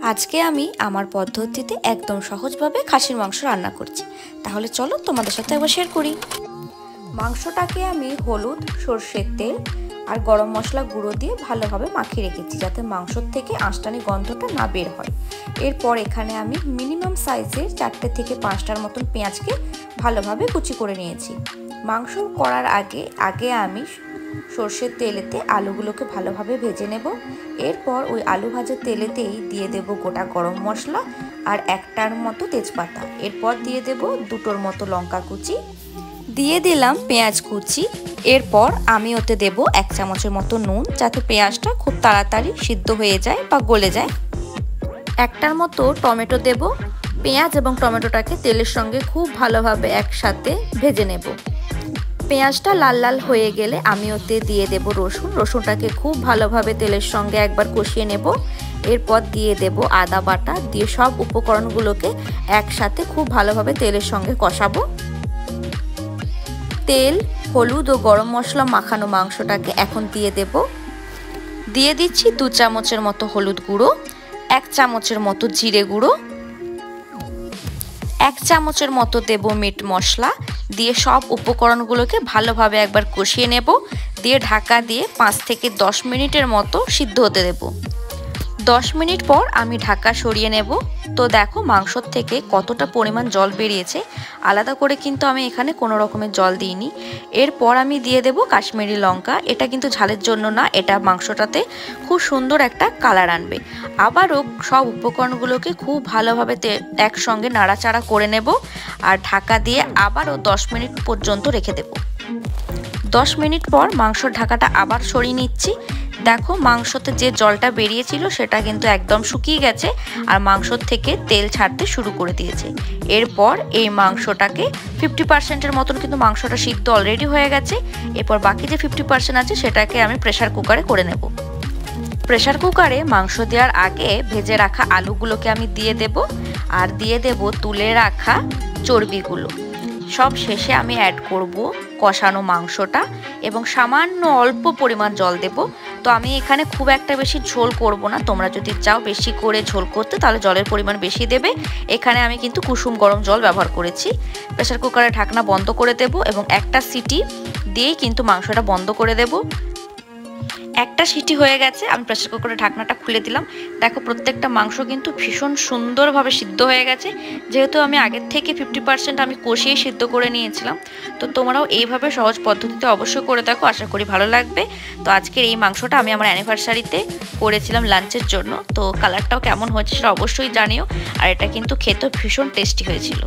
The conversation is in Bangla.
আজকে আমি আমার পদ্ধতিতে একদম সহজভাবে খাসির মাংস রান্না করছি। তাহলে চলো তোমাদের সাথে একবার শেয়ার করি। মাংসটাকে আমি হলুদ, সরষের তেল আর গরম মশলা গুঁড়ো দিয়ে ভালোভাবে মাখিয়ে রেখেছি, যাতে মাংসর থেকে আঁশটানি গন্ধটা না বের হয়। এরপর এখানে আমি মিনিমাম সাইজের 4 থেকে 5টার মতন পেঁয়াজকে ভালোভাবে কুচি করে নিয়েছি। মাংস করার আগে আমি সর্ষের তেলেতে আলুগুলোকে ভালোভাবে ভেজে নেব। এরপর ওই আলু ভাজা তেলেতেই দিয়ে দেব গোটা গরম মশলা আর 1টার মতো তেজপাতা। এরপর দিয়ে দেব 2টোর মতো লঙ্কা কুচি, দিয়ে দিলাম পেঁয়াজ কুচি। এরপর আমি ওতে দেব 1 চামচের মতো নুন, যাতে পেঁয়াজটা খুব তাড়াতাড়ি সিদ্ধ হয়ে যায় বা গলে যায়। 1টার মতো টমেটো দেব। পেঁয়াজ এবং টমেটোটাকে তেলের সঙ্গে খুব ভালোভাবে একসাথে ভেজে নেব। পেঁয়াজটা লাল লাল হয়ে গেলে আমি ওতে দিয়ে দেব রসুনটাকে খুব ভালোভাবে তেলের সঙ্গে একবার কষিয়ে নেব। এরপর দিয়ে দেব আদা বাটা, দিয়ে সব উপকরণগুলোকে একসাথে খুব ভালোভাবে তেলের সঙ্গে কষাবো। তেল, হলুদ ও গরম মশলা মাখানো মাংসটাকে এখন দিয়ে দেব। দিয়ে দিচ্ছি 2 চামচের মতো হলুদ গুঁড়ো, 1 চামচের মতো জিরে গুঁড়ো, 1 চামচের মতো দেব মিট মশলা। দিয়ে সব উপকরণগুলোকে ভালোভাবে একবার কষিয়ে নেব। দিয়ে ঢাকা দিয়ে 5 থেকে 10 মিনিটের মতো সিদ্ধ হতে দেব। 10 মিনিট পর আমি ঢাকা সরিয়ে নেব। তো দেখো মাংসর থেকে কতটা পরিমাণ জল বেরিয়েছে। আলাদা করে কিন্তু আমি এখানে কোনো রকমের জল দিইনি। এরপর আমি দিয়ে দেব কাশ্মীরি লঙ্কা। এটা কিন্তু ঝালের জন্য না, এটা মাংসটাতে খুব সুন্দর একটা কালার আনবে। আবারও সব উপকরণগুলোকে খুব ভালোভাবে একসঙ্গে নাড়াচাড়া করে নেব আর ঢাকা দিয়ে আবারও 10 মিনিট পর্যন্ত রেখে দেব। 10 মিনিট পর মাংসর ঢাকাটা আবার সরিয়ে নিচ্ছি। দেখো মাংসতে যে জলটা বেরিয়েছিল সেটা কিন্তু একদম শুকিয়ে গেছে আর মাংসর থেকে তেল ছাড়তে শুরু করে দিয়েছে। এরপর এই মাংসটাকে 50%-এর মতন কিন্তু মাংসটা সিদ্ধ অলরেডি হয়ে গেছে। এরপর বাকি যে 50% আছে সেটাকে আমি প্রেসার কুকারে করে নেব। প্রেসার কুকারে মাংস দেওয়ার আগে ভেজে রাখা আলুগুলোকে আমি দিয়ে দেব আর দিয়ে দেব তুলে রাখা চর্বিগুলো। সব শেষে আমি অ্যাড করব কষানো মাংসটা এবং সামান্য অল্প পরিমাণ জল দেব। তো আমি এখানে খুব একটা বেশি ঝোল করব না, তোমরা যদি চাও বেশি করে ঝোল করতে তাহলে জলের পরিমাণ বেশি দেবে। এখানে আমি কিন্তু কুসুম গরম জল ব্যবহার করেছি। প্রেসার কুকারের ঢাকনা বন্ধ করে দেব এবং একটা সিটি দিয়েই কিন্তু মাংসটা বন্ধ করে দেব। একটা সিটি হয়ে গেছে, আমি প্রেসার কুকারের ঢাকনাটা খুলে দিলাম। দেখো প্রত্যেকটা মাংস কিন্তু ভীষণ সুন্দরভাবে সিদ্ধ হয়ে গেছে, যেহেতু আমি আগের থেকে 50% আমি কষিয়ে সিদ্ধ করে নিয়েছিলাম। তো তোমরাও এইভাবে সহজ পদ্ধতিতে অবশ্যই করে দেখো, আশা করি ভালো লাগবে। তো আজকের এই মাংসটা আমি আমার অ্যানিভার্সারিতে করেছিলাম লাঞ্চের জন্য। তো কালারটাও কেমন হয়েছে সেটা অবশ্যই জানিও। আর এটা কিন্তু খেতে ভীষণ টেস্টি হয়েছিল।